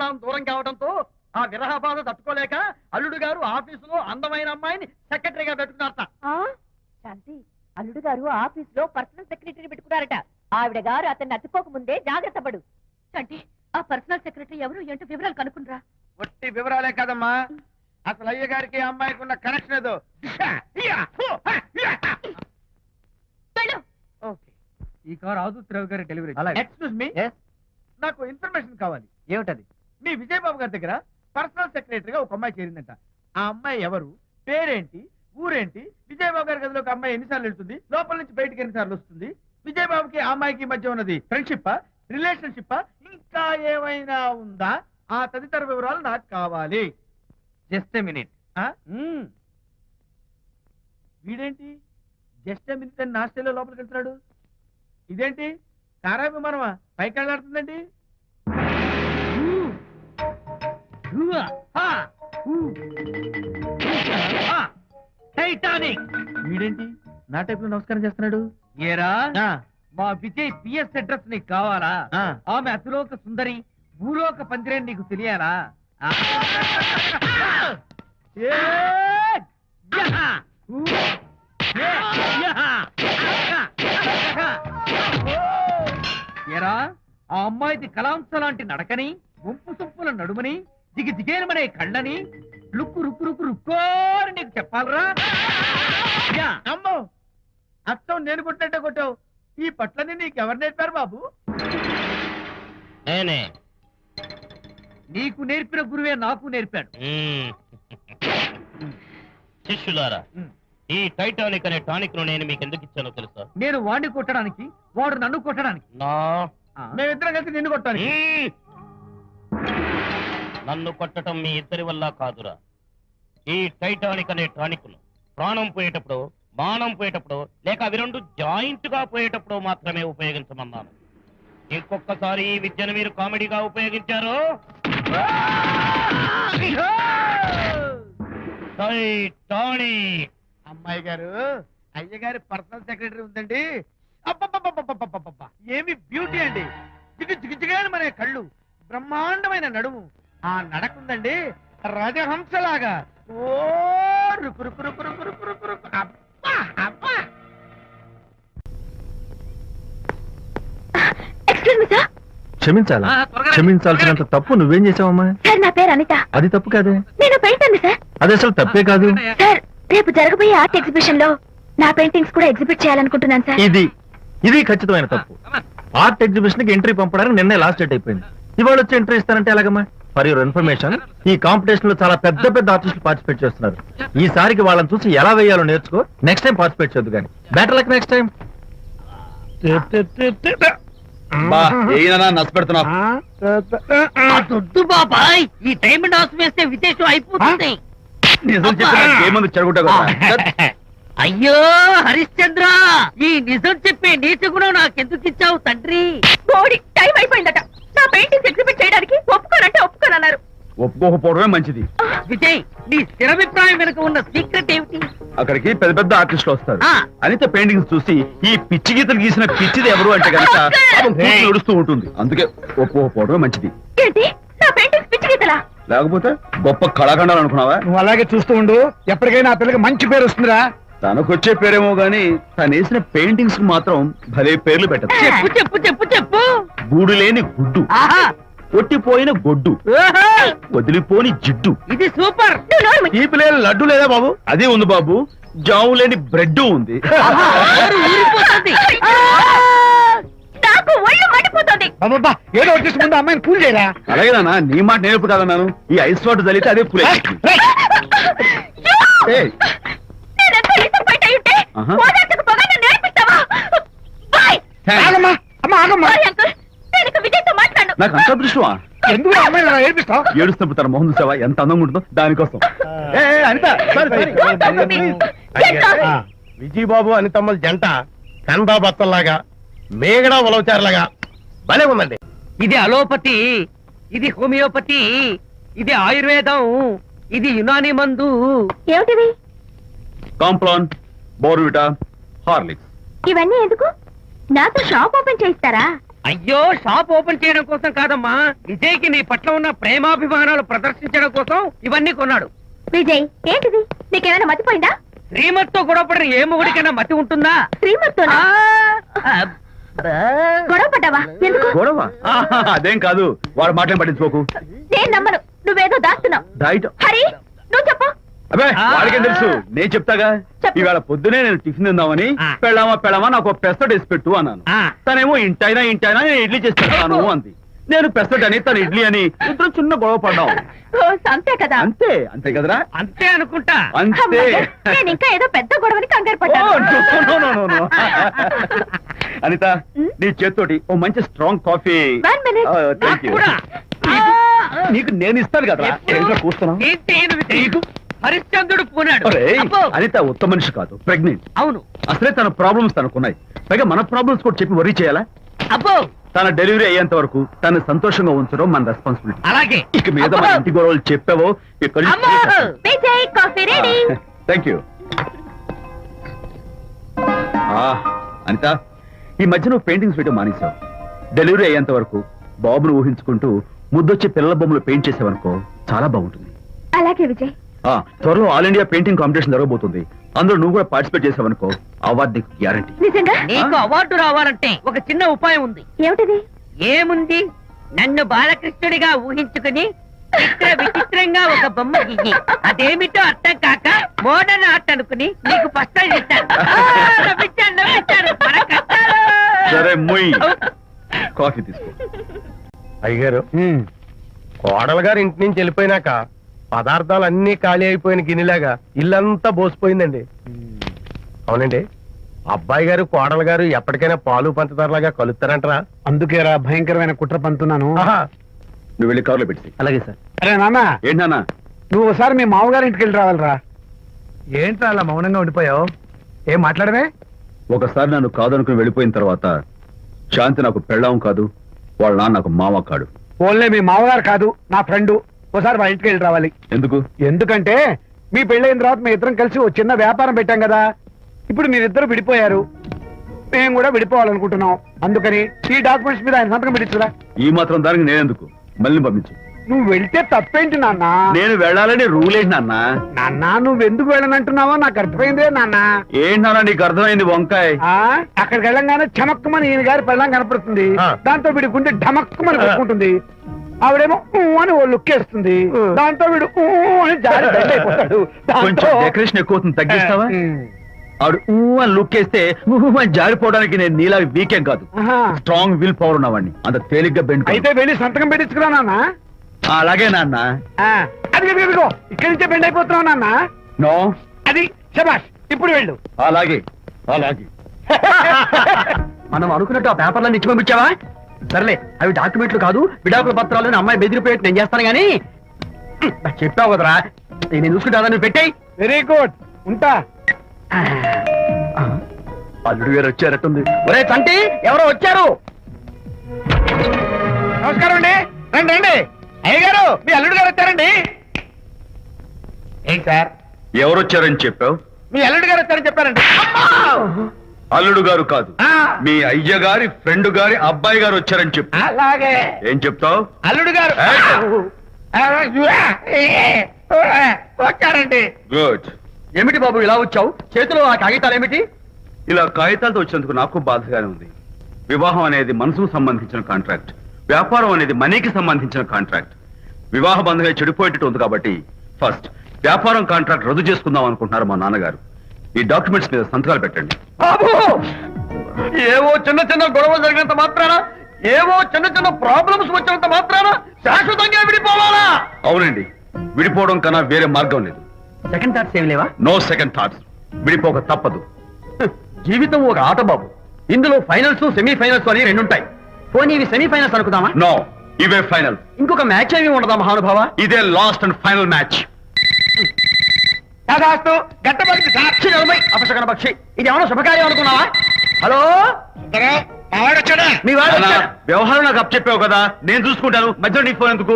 పెళ్ళాం దూరం కావడంతో ఆ విరహ బాధ తట్టుకోలేక అల్లుడు గారు ఆఫీసులో అందమైన అమ్మాయిని సెక్రటరీగా పెట్టుకున్నారట. శాంతి, అల్లుడు గారు ఆఫీసులో పర్సనల్ సెక్రటరీ పెట్టుకున్నారట. ఆవిడ గారు అతన్ని అతుక్కోక ముందే జాగ్రత్త పడు. శాంతి, ఆ పర్సనల్ సెక్రటరీ ఎవరు ఏంటో వివరాలు కనుక్కునరా. ఒట్టి వివరాలే కదమ్మా, అసలు అయ్య గారికి అమ్మాయికి ఉన్న కనెక్షన్ ఏదో. ఈ కార్ ఆదుత్రావు గారి డెలివరీ. ఎక్స్క్యూజ్ మీ, నాకు ఇన్ఫర్మేషన్ కావాలి. ఏమిటది? మీ విజయబాబు గారి దగ్గర పర్సనల్ సెక్రటరీగా ఒక అమ్మాయి చేరిందంట. ఆ అమ్మాయి ఎవరు, పేరేంటి, ఊరేంటి, విజయబాబు గారి గదిలోకి అమ్మాయి ఎన్నిసార్లు వెళ్తుంది, లోపల నుంచి బయటికి ఎన్నిసార్లు వస్తుంది, విజయబాబుకి ఆ అమ్మాయికి మధ్య ఉన్నది ఫ్రెండ్షిప్, రిలేషన్షిప్, ఇంకా ఏమైనా ఉందా, ఆ తదితర వివరాలు నాకు కావాలి. Just minute. వీడేంటి జస్ట్ మినిట్ అని నాస్టేలో లోపలికి వెళ్తున్నాడు? ఇదేంటి కారా విమానమా పైకి వెళ్ళాడుతుందండి? టైటానిక్. వీడేంటి నా టైప్ లో నమస్కారం చేస్తున్నాడు? ఏరా, మా విజయ్ పిఎస్ అడ్రస్ నీకు కావాలా? ఆమె అతిలోక సుందరి, భూలోక పందిరేని నీకు తెలియాలా? ఏరా, ఆ అమ్మాయిది కలాంస లాంటి నడకని, వంపు సొంపుల నడుమని, దిగి దిగేనమనే కళ్ళని, లుక్కు రుక్కు రుక్కు రుక్కోని నీకు చెప్పాలరా? అమ్మో, అత్తం నేను కొట్టినట్టే కొట్టావు. ఈ పట్లని నీకెవరు నేర్పారు బాబు? నేనే. నీకు నేర్పిన గురువే నాకు నేర్పాడు. శిష్యులారా, ఈ టైటానిక్ అనే టానిక్ ను నేను మీకు ఎందుకు ఇచ్చానో తెలుసా? నేను వాడిని కొట్టడానికి, వాడు నన్ను కొట్టడానికి. మేమిద్దరం కలిసి నిన్ను కొట్టాలి. నన్ను కొట్టడం మీ ఇద్దరి వల్ల కాదురా. ఈ టైటానిక్ అనే టానిక్ ను ప్రాణం పోయేటప్పుడు, మానం పోయేటప్పుడు, లేక అవి రెండు జాయింట్ గా పోయేటప్పుడు మాత్రమే ఉపయోగించమన్నాను. ఇంకొకసారి ఈ విద్యను మీరు కామెడీగా ఉపయోగించారు, టైటానిక్. అమ్మాయి గారు, అయ్యగారి పర్సనల్ సెక్రటరీ ఉందండి. అబ్బబ్బబ్బబ్బబ్బబ్బబ్బ, ఏమి బ్యూటీ అండి! జిగు జిగుజిగాని మనే కళ్ళు, బ్రహ్మాండమైన నడుము, ఆ నడకుందండి రజహంసలాగా. ఓ రుకు రుకు రుకు రుకు రుకు రుకు రుకు. అబ్బా అబ్బా. క్షమించాలా? క్షమించాల్సినంత తప్పు నువ్వేం చేసావమ్మా? సార్, నా పేరు అనిత. అది తప్పు కాదే. నేను పెయింటర్ సార్. అది అసలు తప్పే కాదు సార్. రేపు జరగబోయే ఆర్ట్ ఎగ్జిబిషన్ లో నా పెయింటింగ్స్ కూడా ఎగ్జిబిట్ చేయాలనుకుంటున్నాను సార్. ఇది ఖచ్చితమైన తప్పు. ఆర్ట్ ఎగ్జిబిషన్ కి ఎంట్రీ పంపడానికి నిన్నే లాస్ట్ డేట్ అయిపోయింది. ఇవాళ వచ్చి ఎంట్రీ ఇస్తానంటే ఎలాగమ్మా? ఫర్ యువర్ ఇన్ఫర్మేషన్, ఈ కాంపిటీషన్ లో చాలా పెద్ద పెద్ద ఆర్టిస్టులు పార్టిసిపేట్ చేస్తున్నారు. ఈసారికి వాళ్ళని చూసి ఎలా వేయాలో నేర్చుకో. నెక్స్ట్ టైం పార్టిసిపేట్ చేయొద్దు కానీ. Better luck next time. దొడ్డు బాబాయ్, ఈ డైమండ్ హౌస్ వేస్తే విశేషం అయిపోతుంది. అయ్యో హరిశ్చంద్ర, ఈ నిజం చెప్పే నీచ గుణం నాకెందుకు ఇచ్చావు తండ్రి? బోడి టైం అయిపోయిందట. నా పెయింటింగ్స్ ఎగ్జిబిట్ చేయడానికి ఒప్పుకోనంటే ఒప్పుకోనన్నారు. ఒప్పుకోకపోవడమే మంచిది. విజయ్, నీ స్థిరాభిప్రాయం వెనుక ఉన్న సీక్రెట్ ఏమిటి? అక్కడికి పెద్ద పెద్ద ఆర్టిస్టులు వస్తారు. అనిత పెయింటింగ్స్ చూసి ఈ పిచ్చి గీతలు గీసిన పిచ్చిది ఎవరు అంటే కనుక నడుస్తూ ఉంటుంది. అందుకే ఒప్పుకోకపోవడమే మంచిది. ఏంటి, నా పెయింటింగ్స్ పిచ్చి గీతలా? లేకపోతే గొప్ప కళాఖండాలు అనుకున్నావా? నువ్వు అలాగే చూస్తూ ఉండు, ఎప్పటికైనా ఆ పిల్లకి మంచి పేరు వస్తుందిరా. తనకొచ్చే పేరేమో గాని తను వేసిన పెయింటింగ్స్ మాత్రం భలే పేర్లు పెట్టదు. చెప్పు చెప్పు చెప్పు చెప్పు. గూడు లేని గుడ్డు, కొట్టిపోయిన గొడ్డు, వదిలిపోని జిడ్డు. ఇది సూపర్. తీపి లేని లడ్డు లేదా బాబు? అది ఉంది బాబు. జాము లేని బ్రెడ్ ఉంది. నాకు ఒళ్ళు మండిపోతుంది. ఏదో వచ్చేసి ముందు అమ్మాయిని కూల్ చేయరా. అలాగేనా? నీ మాట నేర్పు కదన్నాను. ఈ ఐస్ వాటర్ చల్లితే అదే కూల్. నాకు అంత దృష్టమా? ఎందుకు అమ్మాయిని ఏడిపిస్తావు? ఏడుస్తున్నప్పుడు తన మొహం చూసావా ఎంత అందంగా ఉంటుందో? దానికోసం. విజయబాబు అనితమ్మల జంట కన్బా బత్తల్లాగా, మేగడా ఉలవచారులాగా భలే ఉందండి. ఇది అలోపతి, ఇది హోమియోపతి, ఇది ఆయుర్వేదం, ఇది యునాని మందు. ఏమిటివి? Complan, Bournvita, Horlicks. ఇవన్నీ ఎందుకు? నాతో షాప్ ఓపెన్ చేయిస్తారా? అయ్యో షాప్ ఓపెన్ చేయడం కోసం కాదమ్మా, విజయ్కి నీ పట్ల ఉన్న ప్రేమాభిమానాలు ప్రదర్శించడం కోసం ఇవన్నీ కొన్నాడు. విజయ్ ఏంటిది, నీకేమైనా మతిపోయిందా? శ్రీమతితో గొడవపడిన ఏ మొగుడికైనా మతి ఉంటుందా? శ్రీమతితో గొడవ పడ్డావా? ఎందుకు? గొడవ అదేం కాదు, వాడు మాటలు పట్టించుకోకు. నేను నమ్మను, నువ్వేదో దాస్తున్నావు. డైట్ హరి నువ్వు చెప్పు. అబ్బే వాడికేం తెలుసు, నేను చెప్తాగా. చెప్పు. ఇవాళ పొద్దునే నేను టిఫిన్ తిందామని పెళ్ళామా నాకు పెసరట్ వేసి పెట్టు అన్నాను. తనేమో ఇంటైనా నేను ఇడ్లీ చేసి పెడతాను అంది. నేను పెసరట్ అని తను ఇడ్లీ అని ఇద్దరు చిన్న గొడవ పడ్డాం. అంతే కదా? అంతే అంతే కదరా? అంతే అనుకుంటా. అంతే. అమ్మయ్య, నేను ఇంకా ఏదో పెద్ద గొడవని కంగారు పడ్డాను. అనిత నీ చేత్తోటి ఓ మంచి strong coffee. 1 minute. Thank you. నీకు నేను ఇస్తాను కదా. ఏంటో కూస్తున్నావు? ఏంటి ఈయన విజయ్? హరిశ్చంద్రుడు పూనాడు. ఒరేయ్, అబ్బో. అనిత ఉత్తమ మనిషి కాదు, ప్రెగ్నెంట్. అవును. అసలే తన ప్రాబ్లమ్స్ తనకున్నాయి, పైగా మన ప్రాబ్లమ్స్ కూడా చెప్పి వరీ చేయాలా? అబ్బో తన డెలివరీ అయ్యేంత వరకు తను సంతోషంగా ఉంచడం మన రెస్పాన్సిబిలిటీ. అలాగే. ఇక మీద మన ఇంటి గొడవలు చెప్పావో అమ్మో. Vijay coffee ready. Thank you. Anitha ఈ మధ్య నువ్వు పెయింటింగ్స్ వేయడం మానేశావు. డెలివరీ అయ్యేంత వరకు బాబును ఊహించుకుంటూ ముద్దొచ్చి పిల్లల బొమ్మలు పెయింట్ చేసావనుకో చాలా బాగుంటుంది. అలాగే విజయ్. త్వరలో ఆల్ ఇండియా పెయింటింగ్ కాంపిటీషన్ జరగబోతుంది. అందులో నువ్వు కూడా పార్టిసిపేట్ చేసావనుకో అవార్డు నీకు గ్యారంటీ. నిజంగా? నీకు అవార్డు రావాలంటే ఒక చిన్న ఉపాయం ఉంది. ఏమిటిది? ఏముంది, నన్ను బాలకృష్ణుడిగా ఊహించుకుని విచిత్రంగా ఒక బొమ్మ గీయి. అదేమిటో అర్థం కాక మోడర్న్ ఆర్ట్ అనుకుని నీకు ఫస్ట్ ప్రైజ్ ఇస్తాను. నవ్వించాను. మన కష్టాలు. సరే ముయ్, కాఫీ తీసుకో. అయ్యగారు, కోడలు గారు ఇంటి నుంచి వెళ్ళిపోయినాక పదార్థాలు అన్ని ఖాళీ అయిపోయిన గిన్నెలాగా ఇల్లంతా బోసిపోయిందండి. అవునండి, అబ్బాయి గారు కోడలు గారు ఎప్పటికైనా పాలు పంచదారలాగా కలుస్తారంటరా? అందుకేరా భయంకరమైన కుట్ర పంతున్నాను. నువ్వు వెళ్ళి కారులో పెట్టి. అలాగే సార్. అరే నాన్న, ఏంటన్నా? నువ్వు ఒకసారి మీ మామగారి ఇంటికి వెళ్ళి రావాలిరా. ఏంట్రా అలా మౌనంగా ఉండిపోయావు? ఏం మాట్లాడమే? ఒకసారి నన్ను కాదనుకుని వెళ్ళిపోయిన తర్వాత శాంతి నాకు పెళ్ళాం కాదు, వాళ్ళ నాన్న నాకు మామ కాడు. ఓన్లే మీ మామగారు కాదు, నా ఫ్రెండ్. ఒకసారి మా ఇంటికి వెళ్ళి రావాలి. ఎందుకు? ఎందుకంటే మీ పెళ్ళైన తర్వాత మీ ఇద్దరం కలిసి ఓ చిన్న వ్యాపారం పెట్టాం కదా. ఇప్పుడు మీరిద్దరు విడిపోయారు, మేము కూడా విడిపోవాలనుకుంటున్నాం. అందుకని ఈ డాక్యుమెంట్స్ మీద ఆయన సంతకం పెట్టించురా. ఈ మాత్రం దానికి నేనెందుకు? మళ్ళీ పంపించు. నువ్వు వెళ్తే తప్పేంటి నాన్న? నేను వెళ్ళాలని రూల్ ఏంటి నాన్న? నాన్న నువ్వు ఎందుకు వెళ్ళనంటున్నావో నాకు అర్థమైందే నాన్న. ఏంటి నాన్న నీకు అర్థమైంది వంకాయ? అక్కడికి వెళ్ళంగానే చమక్కుమని ఈయన గారి పెళ్ళం కనపడుతుంది. దాంతో వీడి గుండె ఢమక్కుమని కొట్టుకుంటుంది. ఆవిడేమో అని ఓ లుక్ వేస్తుంది. దాంతో వీడు అని జారి బెడ్ అయిపోతాడు. కొంచెం డెకరేషన్ ఎక్కువ అవుతుంది, తగ్గిస్తావా? ఆవిడ అని లుక్ వేస్తే అని జారిపోవడానికి నేను నీలా వీకేం కాదు, స్ట్రాంగ్ విల్ పవర్ ఉన్నవాడిని. అంత తేలిగ్గా బెండ్ అయితే వెళ్ళి సంతకం పెట్టించుకురా నాన్న. అలాగే నాన్న. అది ఇక్కడి నుంచే బెండ్ అయిపోతున్నావు నాన్న. నో, అది శబాష్, ఇప్పుడు వెళ్ళు. అలాగే అలాగే. మనం అనుకున్నట్టు ఆ పేపర్లను ఇచ్చి పంపించావా? సర్లే, అవి డాక్యుమెంట్లు కాదు, విడాకుల పత్రాలు. అమ్మాయి బెదిరిపోయేట్టు నేను చేస్తాను గానీ చెప్పావు కదరా, నేను చూసుకుంటా. నువ్వు పెట్టాయి. వెరీ గుడ్, ఉంటా. అల్లుడు గారు వచ్చారట్టుంది. ఒరే తంటి, ఎవరో వచ్చారు. నమస్కారం అండి. రండి రండి. అయ్య గారు, మీ అల్లుడు గారు వచ్చారండి. ఏంటి సార్? ఎవరు వచ్చారని చెప్పావు? మీ అల్లుడు గారు వచ్చారని చెప్పారండి. అల్లుడు గారు కాదు, మీ అయ్య గారి ఫ్రెండ్ గారి అబ్బాయి గారు వచ్చారని చెప్పు. అలాగే. ఏం చెప్తావు? అల్లుడు గారు వచ్చారండి. గుడ్. ఏమిటి బాబు ఇలా వచ్చావు? చేతిలో ఆ కాగితాలు ఏమిటి? ఇలా కాగితాలతో వచ్చినందుకు నాకు బాధగానే ఉంది. వివాహం అనేది మనసుకు సంబంధించిన కాంట్రాక్ట్, వ్యాపారం అనేది మనీకి సంబంధించిన కాంట్రాక్ట్. వివాహ బంధంగా చెడిపోయేటట్టు ఉంది కాబట్టి ఫస్ట్ వ్యాపారం కాంట్రాక్ట్ రద్దు చేసుకుందాం అనుకుంటున్నారు మా నాన్నగారు. ఈ డాక్యుమెంట్స్ మీద సంతకాలు పెట్టండి. బాబు, ఏవో చిన్న చిన్న గొడవలు జరిగినంత మాత్రాన, ఏవో చిన్న చిన్న ప్రాబ్లమ్స్ వచ్చినంత మాత్రాన శాశ్వతంగా విడిపోవాలా? అవునండి, విడిపోవడం కన్నా వేరే మార్గం లేదు. సెకండ్ థాట్స్ ఏమి లేవా? No second thoughts. విడిపోక తప్పదు. జీవితం ఒక ఆట బాబు. ఇందులో ఫైనల్స్ సెమీఫైనల్స్ అని రెండుంటాయి. పోనీ ఇవి సెమీఫైనల్స్ అనుకుందామా? నో, ఇవే ఫైనల్. ఇంకొక మ్యాచ్ ఏమి ఉండదా మహానుభావ? ఇదే లాస్ట్ అండ్ ఫైనల్ మ్యాచ్. గట్టబడి సాక్షి నలభై అపశకన పక్షి. ఇది ఏమన్నా శుభకార్యం అనుకున్నావా? హలో, మీ వాడు అన్నా, వచ్చాడా? వ్యవహారం నాకు అప్ చెప్పావు కదా, నేను చూసుకుంటాను. మధ్యలో నీ ఫోన్ ఎందుకు?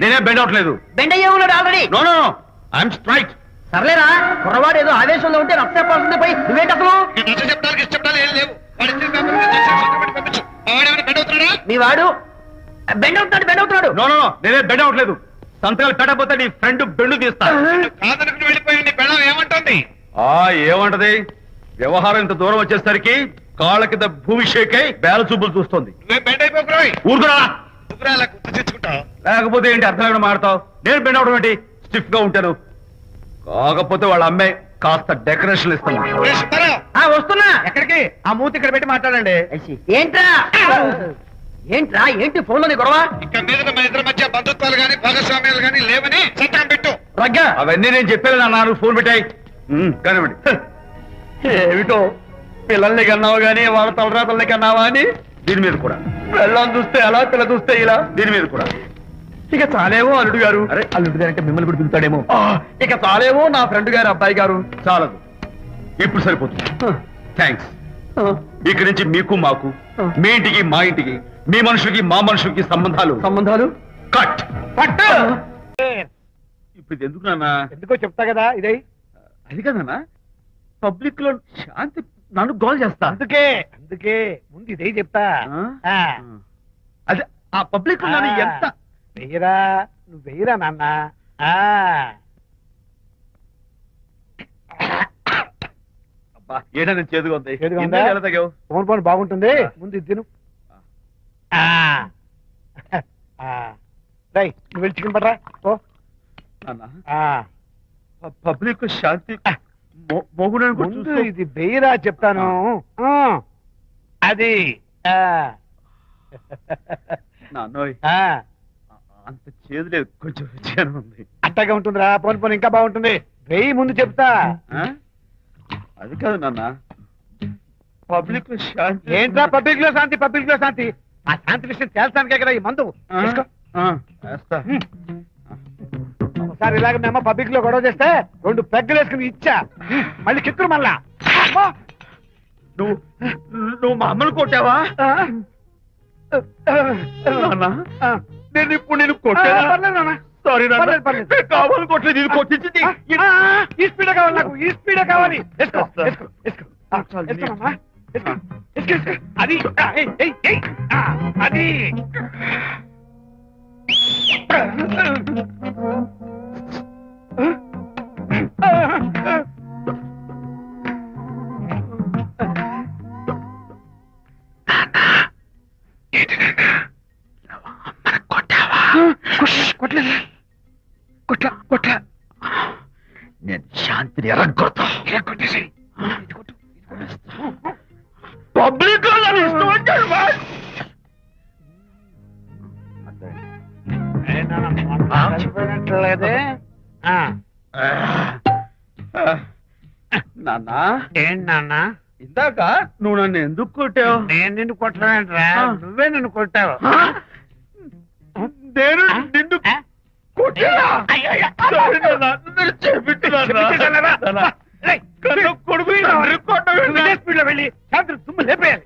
నేనే బెండ్ అవట్లేదు. బెండ్ అయ్యే ఉన్నాడు already. No no no, I'm straight. సర్లేరా, కుర్రవాడు ఏదో ఆవేశంలో ఉంటే రక్త చెప్పాల్సింది పోయి నువ్వేంటి అసలు? మీ వాడు బెండ్ అవుతున్నాడు నో నో నేనే బెడ్ అవట్లేదు. సంతకాలు పెట్టకపోతే నీ ఫ్రెండ్ బెండు తీస్తా. వెళ్ళిపోయింది పెళ్ళం ఏమంటుంది? ఏమంటది? వ్యవహారం ఇంత దూరం వచ్చేసరికి కాళ్ళ కింద భూమి షేక్ అయి బేల చూపులు చూస్తుంది. బెండ్ అయిపోకురాయి. ఊరుకురా. గుర్తు తెచ్చుకుంటావు. లేకపోతే ఏంటి అర్థం లేకుండా మాడతావు? నేను బెండ్ అవడం ఏంటి? స్టిఫ్ గా ఉంటాను. కాకపోతే వాళ్ళ అమ్మాయి కాస్త డెకరేషన్ ఇస్తాను. వస్తున్నా. ఎక్కడికి? ఆ మూతి ఇక్కడ పెట్టి మాట్లాడండి. ఏంట్రా ఏంటి ఫోన్ లోని గొడవ? ఇక మీద మన ఇద్దరి మధ్య బంధుత్వాలు గాని భాగస్వామ్యాలు గాని లేవని సంతకం పెట్టు. రగ్గా అవన్నీ నేను చెప్పాను నాన్న. ఫోన్ పెట్టాయి కానివ్వండి. ఏమిటో పిల్లల్ని కన్నావు గానీ వాళ్ళ తలరాతల్ని కన్నావా అని దీని మీద కూడా. పిల్లల్ని చూస్తే అలా పిల్ల చూస్తే ఇలా దీని మీద కూడా. ఇక చాలేమో అల్లుడు గారు. అరే అల్లుడు గారు అంటే మిమ్మల్ని కూడా పిలుతాడేమో. ఇక చాలేమో నా ఫ్రెండ్ గారు అబ్బాయి గారు. చాలదు, ఇప్పుడు సరిపోతుంది. థ్యాంక్స్. ఇక్కడి నుంచి మీకు మాకు, మీ ఇంటికి మా ఇంటికి, మీ మనుషులకి మా మనుషులకి సంబంధాలు కట్. ఇప్పుడు ఇది ఎందుకు నాన్న? ఎందుకో చెప్తా కదా ఇదే. అది కదన్నా పబ్లిక్ లో శాంతి నన్ను గోల్ చేస్తా. అందుకే ముందు ఇదే చెప్తా. అదే ఆ పబ్లిక్ లో నన్ను ఎంత వెయ్యరా, నువ్వు వెయ్యరా నాన్న. ఏదైనా చేదుగా ఉంది. చేదుగా ఉందా? ఎందుకు ఎలా తగ్గావు? ఫోన్ ఫోన్ బాగుంటుంది, ముందు ఇది తిను. రై నువ్వు వెళ్ళి చికెన్ పట్టరా. ఓ పబ్లిక్ శాంతి ముందు ఇది వెయ్యరా చెప్తాను. అది నాన్నోయ్ అంత చేదు లేదు, కొంచెం రుచిగానే ఉంది. అట్టగా ఉంటుందిరా. పోను పోను ఇంకా బాగుంటుంది. వెయ్యి ముందు చెప్తా. అది కాదు నాన్న, పబ్లిక్ శాంతి. ఏంట్రా పబ్లిక్ లో శాంతి? పబ్లిక్ లో శాంతి ఆ శాంతి విషయం తేల్చానికే కదా ఈ మందు. తీసుకో. ఒకసారి ఇలాగ మేము పబ్లిక్ లో గొడవ చేస్తే 2 పెగ్గలు వేసుకుని ఇచ్చా. మళ్ళీ కిక్కురు మళ్ళా. నువ్వు మా అమ్మను కొట్టావా? నేను ఇప్పుడు నేను కొట్టాను. సారీ కావాలి కొట్టలేదు. ఇది కొట్టించింది. ఈ స్పీడ్ కావాలి నాకు, ఈ స్పీడ్ కావాలి. వేసుకో వేసుకో వేసుకో. వేసుకోమమ్మా. వేసుకో వేసుకో వేసుకో. అది అది కొట్లా. నేను శాంతిని ఎరగొట్టేసి పబ్లిక్ లేదే. నాన్న ఏంటి నాన్న? ఇందాక నువ్వు నన్ను ఎందుకు కొట్టావు? నేను నిన్ను కొట్టలేంట్రా, నువ్వే నిన్ను కొట్టావు. నేను నిన్ను కొడుకు వెళ్ళి శాంతి తుమ్ము లేపేయాలి.